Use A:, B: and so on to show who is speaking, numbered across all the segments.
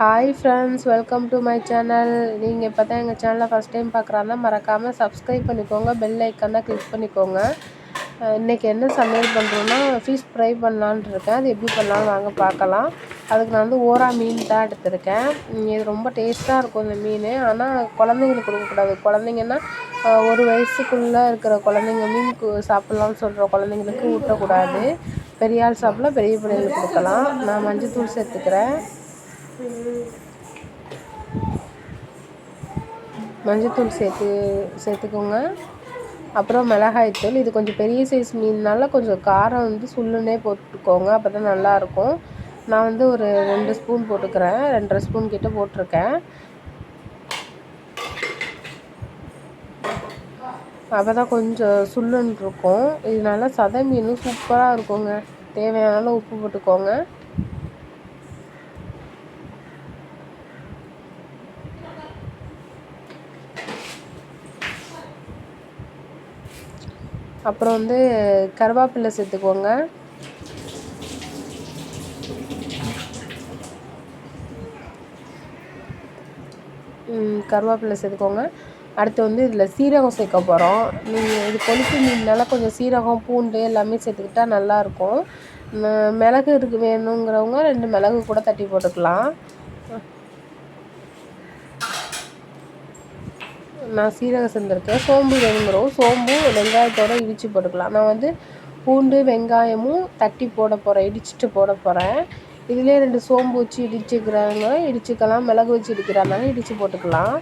A: Hi friends, welcome to my channel. நீங்கள் இப்போ தான் எங்கள் சேனலை ஃபஸ்ட் டைம் பார்க்குறாங்கன்னா மறக்காமல் சப்ஸ்கிரைப் பண்ணிக்கோங்க, பெல் ஐக்கானை கிளிக் பண்ணிக்கோங்க. இன்றைக்கி என்ன சமையல் பண்ணுறோன்னா ஃபிஷ் ஃப்ரை பண்ணலான்னு இருக்கேன். அது எப்படி பண்ணலான்னு வாங்க பார்க்கலாம். அதுக்கு நான் வந்து ஓரா மீன் தான் எடுத்திருக்கேன். இது ரொம்ப டேஸ்ட்டாக இருக்கும் இந்த மீன். ஆனால் குழந்தைங்களுக்கு கொடுக்கக்கூடாது. குழந்தைங்கன்னா 1 வயசுக்குள்ளே இருக்கிற குழந்தைங்க மீன் சாப்பிட்லான்னு சொல்கிற குழந்தைங்களுக்கு ஊட்டக்கூடாது. பெரிய ஆள் சாப்பிட்லாம், பெரிய பிள்ளைங்களுக்கு கொடுக்கலாம். நான் மஞ்சள்தூள் சேர்த்துக்கிறேன். மஞ்சள்தூள் சேர்த்துக்கோங்க. அப்புறம் மிளகாய்த்தூள். இது கொஞ்சம் பெரிய சைஸ் மீன்னால கொஞ்சம் காரம் வந்து சுள்ளுனே போட்டுக்கோங்க, அப்போ தான் நல்லாயிருக்கும். நான் வந்து ஒரு 2 ஸ்பூன் போட்டுக்கிறேன், 2.5 ஸ்பூன் கிட்ட போட்டிருக்கேன். அப்போ தான் கொஞ்சம் சுள்ளுன்னு இருக்கும். இது நல்லா சதை மீனும் சூப்பராக இருக்குங்க. தேவையான அளவு உப்பு போட்டுக்கோங்க. அப்புறம் வந்து கருவேப்பிலை சேர்த்துக்கோங்க. கருவேப்பிலை சேர்த்துக்கோங்க. அடுத்து வந்து இதில் சீரகம் சேர்க்க போகிறோம். நீங்கள் இது கொழுப்பு மீன்னால கொஞ்சம் சீரகம், பூண்டு எல்லாமே சேர்த்துக்கிட்டா நல்லாயிருக்கும். மிளகு வேணுங்கிறவங்க 2 மிளகு கூட தட்டி போட்டுக்கலாம். நான் சீரகம் சேர்ந்துருக்கேன். சோம்பு வேணுங்கிறோம், சோம்பு வெங்காயத்தோடு இடித்து போட்டுக்கலாம். நான் வந்து பூண்டு வெங்காயமும் தட்டி போட போகிறேன், இடிச்சிட்டு போட போகிறேன். இதிலே 2 சோம்பு வச்சு இடிச்சுக்கிறாங்க, இடிச்சுக்கலாம். மிளகு வச்சு இடிக்கிறாங்க, இடித்து போட்டுக்கலாம்.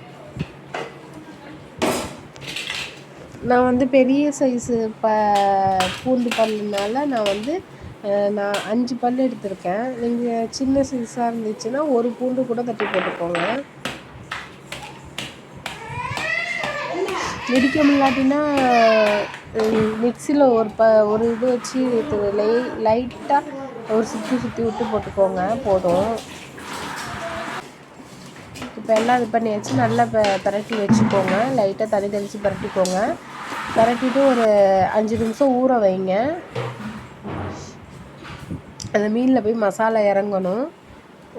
A: நான் வந்து பெரிய சைஸு பூண்டு பல்லுனால நான் வந்து 5 பல் எடுத்திருக்கேன். நீங்கள் சின்ன சைஸாக இருந்துச்சுன்னா 1 பூண்டு கூட தட்டி போட்டுக்கோங்க. இடிக்க முடியாட்டினா மிக்சியில் ஒரு இது வச்சு லைட்டாக ஒரு சுற்றி விட்டு போட்டுக்கோங்க, போதும். இப்போ எல்லாம் இது பண்ணியாச்சு. நல்லா பரட்டி வச்சுக்கோங்க. லைட்டாக தண்ணி தெளித்து பரட்டிக்கோங்க. பரட்டிட்டு ஒரு 5 நிமிஷம் ஊற வைங்க. அந்த மீனில் போய் மசாலா இறங்கணும்.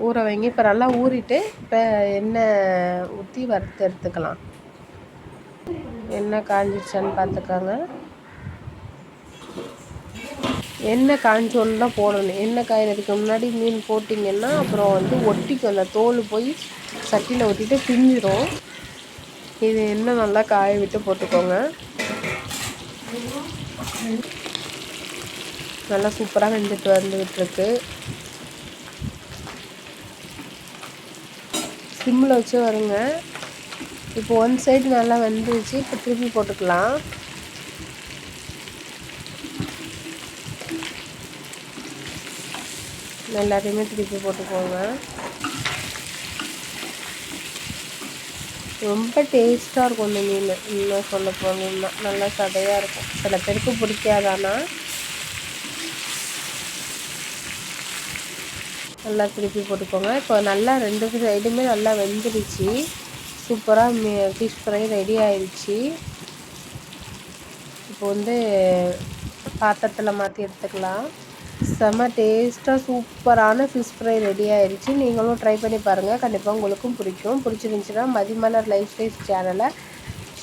A: ஊற வைங்க. இப்போ நல்லா ஊறிட்டு இப்போ எண்ணெய் ஊற்றி வறுத்து எடுத்துக்கலாம். எண்ணெய் காஞ்சிச்சான்னு பார்த்துக்கோங்க. எண்ணெய் காஞ்சோன்னு தான் போடணும். எண்ணெய் காய்கிறதுக்கு முன்னாடி மீன் போட்டிங்கன்னா அப்புறம் வந்து ஒட்டிக்கும். அந்த தோல் போய் சட்டியில் ஒட்டிட்டு பிஞ்சிடும். இது எண்ணெய் நல்லா காய விட்டு போட்டுக்கோங்க. நல்லா சூப்பராக வந்துட்டுருக்கு. சிம்மில் வச்சு வருங்க. இப்போ 1 சைடு நல்லா வெந்துருச்சு. இப்போ திருப்பி போட்டுக்கலாம். எல்லாத்தையுமே திருப்பி போட்டுக்கோங்க. ரொம்ப டேஸ்ட்டாக இருக்கும் இந்த மீன். இன்னும் சொல்ல போனோம்னா நல்லா சதையாக இருக்கும். சில பேருக்கு பிடிக்காதானா. நல்லா திருப்பி போட்டுக்கோங்க. இப்போ நல்லா 2 சைடுமே நல்லா வெந்துருச்சு. சூப்பராக ஃபிஷ் ஃப்ரை ரெடி ஆயிடுச்சு. இப்போ வந்து பாத்திரத்தில் மாற்றி எடுத்துக்கலாம். செம்ம டேஸ்ட்டாக சூப்பரான ஃபிஷ் ஃப்ரை ரெடி ஆயிடுச்சு. நீங்களும் ட்ரை பண்ணி பாருங்கள், கண்டிப்பாக உங்களுக்கும் பிடிக்கும். பிடிச்சிருந்துச்சின்னா மதிமலர் லைஃப் ஸ்டைல் சேனலை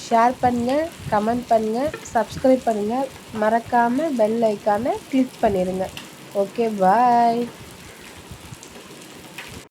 A: ஷேர் பண்ணுங்கள், கமெண்ட் பண்ணுங்கள், சப்ஸ்கிரைப் பண்ணுங்கள். மறக்காமல் பெல் ஐக்கானை கிளிக் பண்ணிடுங்க. ஓகே, பாய்.